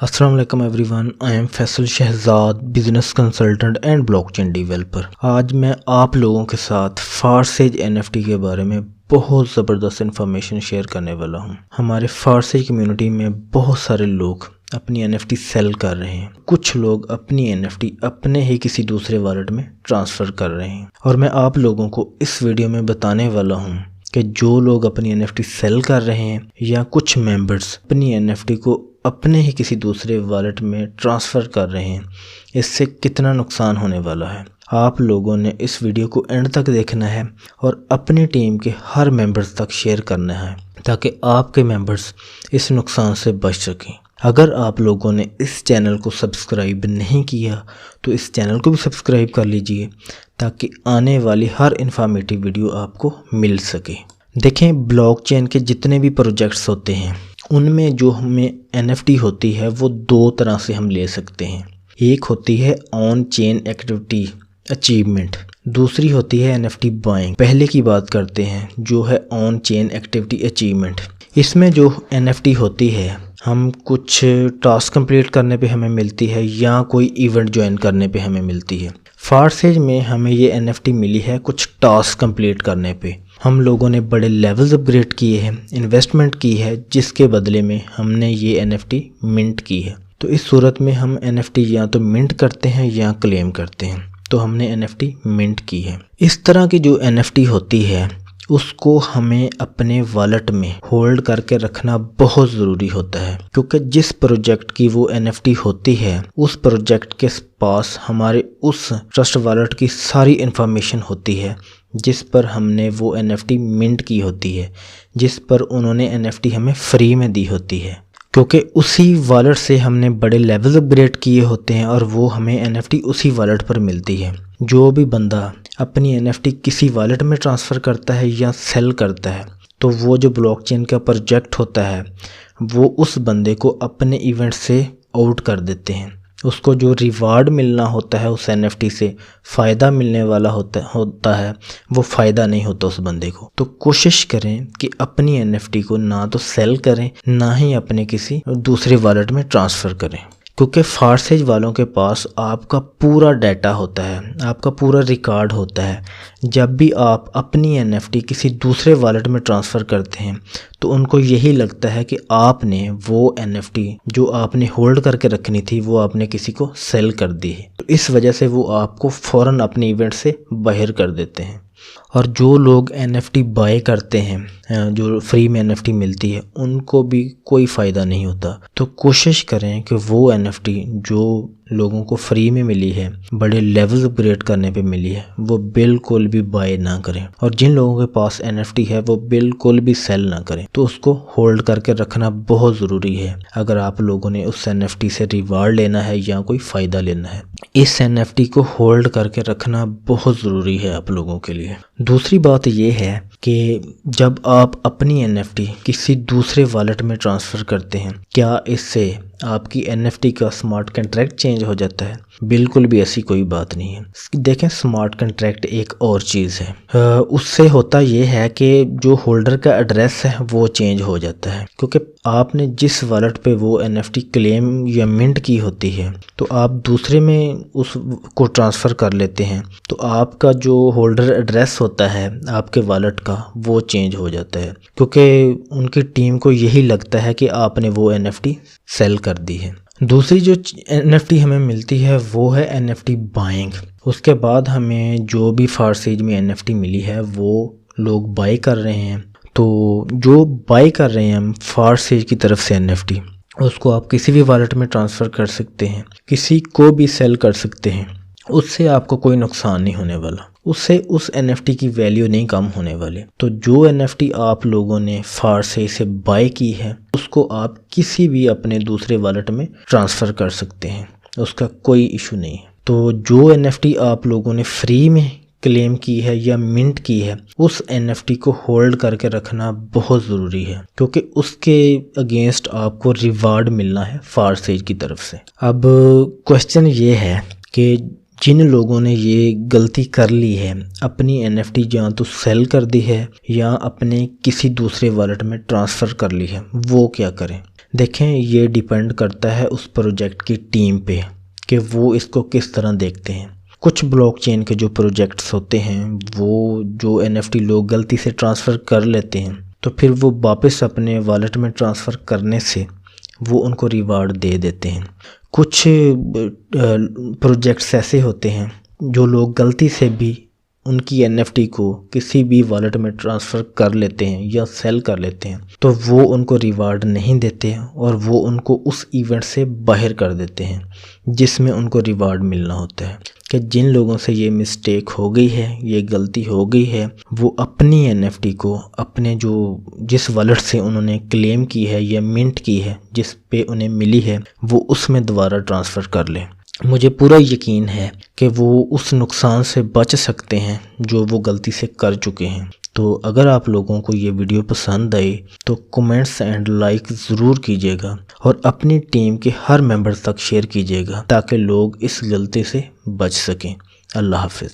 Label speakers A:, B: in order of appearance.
A: अस्सलाम वालेकुम everyone, I am Faisal Shahzad, business consultant and blockchain developer. आज मैं आप लोगों के साथ फारसेज एनएफटी के बारे में बहुत ज़बरदस्त इन्फॉर्मेशन शेयर करने वाला हूं। हमारे फारसेज कम्युनिटी में बहुत सारे लोग अपनी एनएफटी सेल कर रहे हैं। कुछ लोग अपनी एनएफटी अपने ही किसी दूसरे वॉलेट में ट्रांसफ़र कर रहे हैं और मैं आप लोगों को इस वीडियो में बताने वाला हूँ कि जो लोग अपनी एनएफटी सेल कर रहे हैं या कुछ मेंबर्स अपनी एनएफटी को अपने ही किसी दूसरे वॉलेट में ट्रांसफ़र कर रहे हैं, इससे कितना नुकसान होने वाला है। आप लोगों ने इस वीडियो को एंड तक देखना है और अपनी टीम के हर मेंबर्स तक शेयर करना है ताकि आपके मेंबर्स इस नुकसान से बच सकें। अगर आप लोगों ने इस चैनल को सब्सक्राइब नहीं किया तो इस चैनल को भी सब्सक्राइब कर लीजिए ताकि आने वाली हर इन्फॉर्मेटिव वीडियो आपको मिल सके। देखें, ब्लॉकचेन के जितने भी प्रोजेक्ट्स होते हैं उनमें जो हमें एनएफटी होती है वो दो तरह से हम ले सकते हैं। एक होती है ऑन चेन एक्टिविटी अचीवमेंट, दूसरी होती है एनएफटी बाइंग। पहले की बात करते हैं जो है ऑन चेन एक्टिविटी अचीवमेंट। इसमें जो एनएफटी होती है हम कुछ टास्क कंप्लीट करने पे हमें मिलती है या कोई इवेंट ज्वाइन करने पे हमें मिलती है। फारसेज में हमें ये एनएफटी मिली है कुछ टास्क कंप्लीट करने पे। हम लोगों ने बड़े लेवल्स अपग्रेड किए हैं, इन्वेस्टमेंट की है, जिसके बदले में हमने ये एनएफटी मिंट की है। तो इस सूरत में हम एनएफटी या तो मिंट करते हैं या क्लेम करते हैं। तो हमने एनएफटी मिंट की है। इस तरह की जो एनएफटी होती है उसको हमें अपने वॉलेट में होल्ड करके रखना बहुत ज़रूरी होता है, क्योंकि जिस प्रोजेक्ट की वो एनएफटी होती है उस प्रोजेक्ट के पास हमारे उस ट्रस्ट वॉलेट की सारी इन्फॉर्मेशन होती है जिस पर हमने वो एनएफटी मिंट की होती है, जिस पर उन्होंने एनएफटी हमें फ्री में दी होती है, क्योंकि उसी वॉलेट से हमने बड़े लेवल अपग्रेड किए होते हैं और वो हमें एनएफटी उसी वॉलेट पर मिलती है। जो भी बंदा अपनी एनएफटी किसी वॉलेट में ट्रांसफ़र करता है या सेल करता है तो वो जो ब्लॉकचेन का प्रोजेक्ट होता है वो उस बंदे को अपने इवेंट से आउट कर देते हैं। उसको जो रिवार्ड मिलना होता है उस एनएफटी से फ़ायदा मिलने वाला होता है वो फ़ायदा नहीं होता उस बंदे को। तो कोशिश करें कि अपनी एनएफटी को ना तो सेल करें ना ही अपने किसी दूसरे वॉलेट में ट्रांसफ़र करें, क्योंकि फारसेज वालों के पास आपका पूरा डाटा होता है, आपका पूरा रिकॉर्ड होता है। जब भी आप अपनी एनएफटी किसी दूसरे वॉलेट में ट्रांसफ़र करते हैं तो उनको यही लगता है कि आपने वो एनएफटी जो आपने होल्ड करके रखनी थी वो आपने किसी को सेल कर दी है। तो इस वजह से वो आपको फ़ौरन अपने इवेंट से बाहर कर देते हैं। और जो लोग एनएफटी बाय करते हैं, जो फ्री में एनएफटी मिलती है, उनको भी कोई फ़ायदा नहीं होता। तो कोशिश करें कि वो एनएफटी जो लोगों को फ्री में मिली है, बड़े लेवल्स अपग्रेड करने पे मिली है, वो बिल्कुल भी बाय ना करें। और जिन लोगों के पास एनएफटी है वो बिल्कुल भी सेल ना करें। तो उसको होल्ड करके रखना बहुत ज़रूरी है अगर आप लोगों ने उस एनएफटी से रिवार्ड लेना है या कोई फ़ायदा लेना है। इस एनएफटी को होल्ड करके रखना बहुत ज़रूरी है आप लोगों के लिए। दूसरी बात ये है कि जब आप अपनी एनएफटी किसी दूसरे वॉलेट में ट्रांसफ़र करते हैं, क्या इससे आपकी एनएफटी का स्मार्ट कॉन्ट्रैक्ट चेंज हो जाता है? बिल्कुल भी ऐसी कोई बात नहीं है। देखें, स्मार्ट कॉन्ट्रैक्ट एक और चीज़ है। उससे होता ये है कि जो होल्डर का एड्रेस है वो चेंज हो जाता है, क्योंकि आपने जिस वॉलेट पे वो एनएफटी क्लेम या मिंट की होती है तो आप दूसरे में उसको ट्रांसफ़र कर लेते हैं तो आपका जो होल्डर एड्रेस होता है आपके वॉलेट का वो चेंज हो जाता है, क्योंकि उनकी टीम को यही लगता है कि आपने वो एनएफटी सेल कर दी है। दूसरी जो एनएफटी हमें मिलती है वो है एनएफटी बाइंग। उसके बाद हमें जो भी फारसेज में एनएफटी मिली है वो लोग बाय कर रहे हैं। तो जो बाय कर रहे हैं हम फारसेज की तरफ से एनएफटी, उसको आप किसी भी वॉलेट में ट्रांसफ़र कर सकते हैं, किसी को भी सेल कर सकते हैं। उससे आपको कोई नुकसान नहीं होने वाला, उससे उस एनएफटी की वैल्यू नहीं कम होने वाली। तो जो एनएफटी आप लोगों ने फारसेज से बाय की है उसको आप किसी भी अपने दूसरे वॉलेट में ट्रांसफ़र कर सकते हैं, उसका कोई इशू नहीं है। तो जो एनएफटी आप लोगों ने फ्री में क्लेम की है या मिंट की है उस एनएफटी को होल्ड करके रखना बहुत ज़रूरी है, क्योंकि उसके अगेंस्ट आपको रिवार्ड मिलना है फारसेज की तरफ से। अब क्वेश्चन ये है कि जिन लोगों ने ये गलती कर ली है, अपनी एनएफटी या तो सेल कर दी है या अपने किसी दूसरे वॉलेट में ट्रांसफ़र कर ली है, वो क्या करें? देखें, ये डिपेंड करता है उस प्रोजेक्ट की टीम पे कि वो इसको किस तरह देखते हैं। कुछ ब्लॉकचेन के जो प्रोजेक्ट्स होते हैं वो जो NFT लोग गलती से ट्रांसफ़र कर लेते हैं तो फिर वो वापस अपने वॉलेट में ट्रांसफ़र करने से वो उनको रिवार्ड दे देते हैं। कुछ प्रोजेक्ट्स ऐसे होते हैं जो लोग गलती से भी उनकी NFT को किसी भी वॉलेट में ट्रांसफ़र कर लेते हैं या सेल कर लेते हैं तो वो उनको रिवार्ड नहीं देते और वो उनको उस इवेंट से बाहर कर देते हैं जिसमें उनको रिवार्ड मिलना होता है। कि जिन लोगों से ये मिस्टेक हो गई है, ये गलती हो गई है, वो अपनी NFT को अपने जिस वॉलेट से उन्होंने क्लेम की है या मिंट की है, जिस पे उन्हें मिली है, वो उसमें दोबारा ट्रांसफ़र कर लें। मुझे पूरा यकीन है कि वो उस नुकसान से बच सकते हैं जो वो गलती से कर चुके हैं। तो अगर आप लोगों को ये वीडियो पसंद आई तो कमेंट्स एंड लाइक ज़रूर कीजिएगा और अपनी टीम के हर मेंबर तक शेयर कीजिएगा ताकि लोग इस गलती से बच सकें। अल्लाह हाफ़िज़।